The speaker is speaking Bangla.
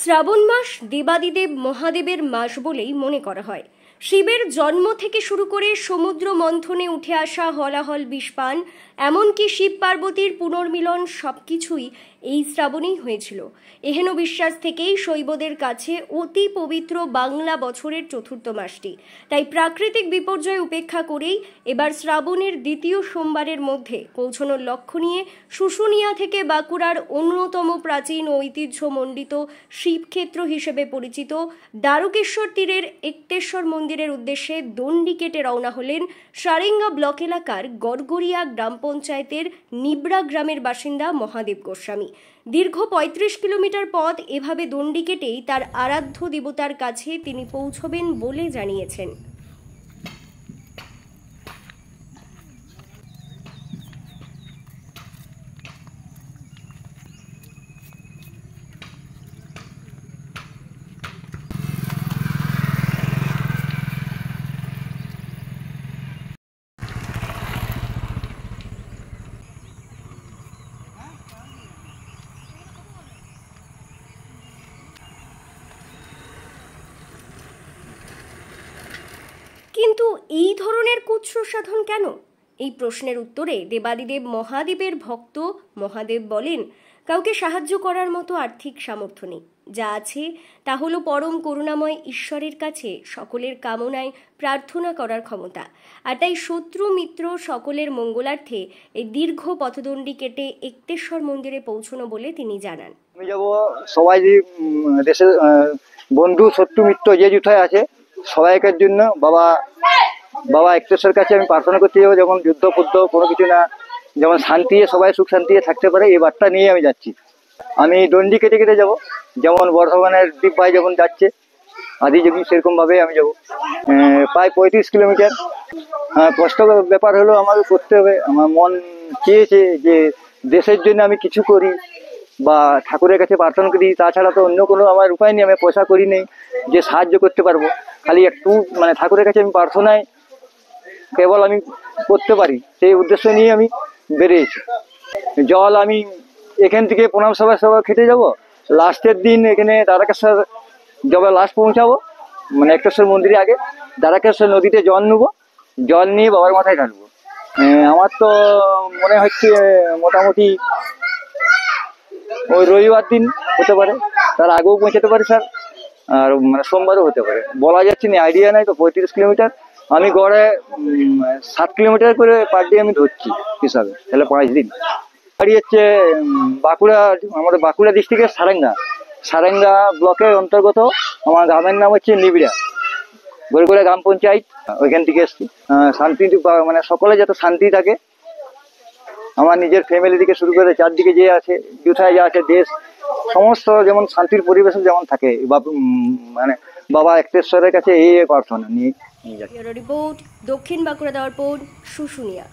শ্রাবণ মাস দেবাদিদেব মহাদেবের মাস বলেই মনে করা হয়। শিবের জন্ম থেকে শুরু করে সমুদ্র মন্থনে উঠে আসা হলাহল বিষপান, এমনকি শিব পার্বতীর পুনর্মিলন সবকিছুই এই শ্রাবণেই হয়েছিল। এহেন বিশ্বাস থেকেই শৈবদের কাছে অতি পবিত্র বাংলা বছরের চতুর্থ মাসটি। তাই প্রাকৃতিক বিপর্যয় উপেক্ষা করেই এবার শ্রাবণের দ্বিতীয় সোমবারের মধ্যে পৌঁছানোর লক্ষ্য নিয়ে শুশুনিয়া থেকে বাঁকুড়ার অন্যতম প্রাচীন ঐতিহ্যমণ্ডিত শিবক্ষেত্র হিসেবে পরিচিত দ্বারকেশ্বর তীরের একতেশ্বর মন্দিরের উদ্দেশ্যে দণ্ডি কেটে রওনা হলেন সারেঙ্গা ব্লক এলাকার গড়গড়িয়া গ্রাম পঞ্চায়েতের নিবড়া গ্রামের বাসিন্দা মহাদেব গোস্বামী। দীর্ঘ ৩৫ কিলোমিটার পথ এভাবে দণ্ডি কেটেই তার আরাধ্য দেবতার কাছে তিনি পৌঁছবেন বলে জানিয়েছেন। কিন্তু এই ধরনের কুৎস সাধন কেন? এই প্রশ্নের উত্তরে দেবাদিদেব মহাদেবের ভক্ত মহাদেব বলেন, কাউকে সাহায্য করার মতো আর্থিক সামর্থ্য নেই। যা আছে তা হলো পরম করুণাময় ঈশ্বরের কাছে সকলের কামনায় প্রার্থনা করার ক্ষমতা। আর তাই শত্রু মিত্র সকলের মঙ্গলার্থে এই দীর্ঘ পথদণ্ডি কেটে একতেশ্বর মন্দিরে পৌঁছানো বলে তিনি জানান। আমি যাব সবাই দেশের বন্ধু শত্রু মিত্র যে যুথায় আছে সবাইকার জন্য বাবা একতেশ্বরের কাছে আমি প্রার্থনা করতে যাবো, যেমন যুদ্ধ ফুদ্ধ কোনো কিছু না, যেমন শান্তি সবাই সুখ শান্তি থাকতে পারে, এই বার্তা নিয়ে আমি যাচ্ছি। আমি দণ্ডি কেটে কেটে যাব, যেমন বর্ধমানের দ্বীপ ভাই যেমন যাচ্ছে আদিযোগী, সেরকম ভাবে আমি যাব। প্রায় ৩৫ কিলোমিটার। কষ্ট ব্যাপার হলো আমাকে করতে হবে। আমার মন চেয়েছে যে দেশের জন্য আমি কিছু করি বা ঠাকুরের কাছে প্রার্থনা করি, তাছাড়া তো অন্য কোনো আমার উপায় নেই। আমি পয়সা করি নেই যে সাহায্য করতে পারবো, খালি একটু ঠাকুরের কাছে আমি প্রার্থনায় কেবল আমি করতে পারি, সেই উদ্দেশ্য নিয়ে আমি বেরিয়েছি। জল আমি এখান থেকে প্রণাম সভা খেতে যাব, লাস্টের দিন এখানে দ্বারকেশ্বর যবে লাস্ট পৌঁছাবো, একতেশ্বর মন্দিরে আগে দ্বারকেশ্বর নদীতে জল নেবো, জল নিয়ে বাবার মাথায় ঢালবো। আমার তো মনে হচ্ছে মোটামুটি ওই রবিবার দিন হতে পারে, তার আগেও পৌঁছাতে পারে স্যার, আর সোমবারও হতে পারে, বলা যাচ্ছে না, আইডিয়া নাই তো। ৩৫ কিলোমিটার আমি গড়ে 7 কিলোমিটার করে পার ডে আমি ধরছি হিসাবে, তাহলে 5 দিন। বাড়ি হচ্ছে বাঁকুড়া, আমাদের বাঁকুড়া ডিস্ট্রিক্টের সারেঙ্গা ব্লকের অন্তর্গত। আমার গ্রামের নাম হচ্ছে নিবড়া, গড়গড়িয়া গ্রাম পঞ্চায়েত, ওইখান থেকে এসছি। শান্তি সকলে যাতে শান্তি থাকে, আমার নিজের ফ্যামিলি থেকে শুরু করে চারদিকে যে আছে যুথায় যা আছে দেশ সমস্ত যেমন শান্তির পরিবেশ যেমন থাকে, বাবা একতেশ্বরের কাছে এই প্রার্থনা নিয়ে যাচ্ছে। রিপোর্ট, দক্ষিণ বাঁকুড়া দর্পণ, শুশুনিয়া।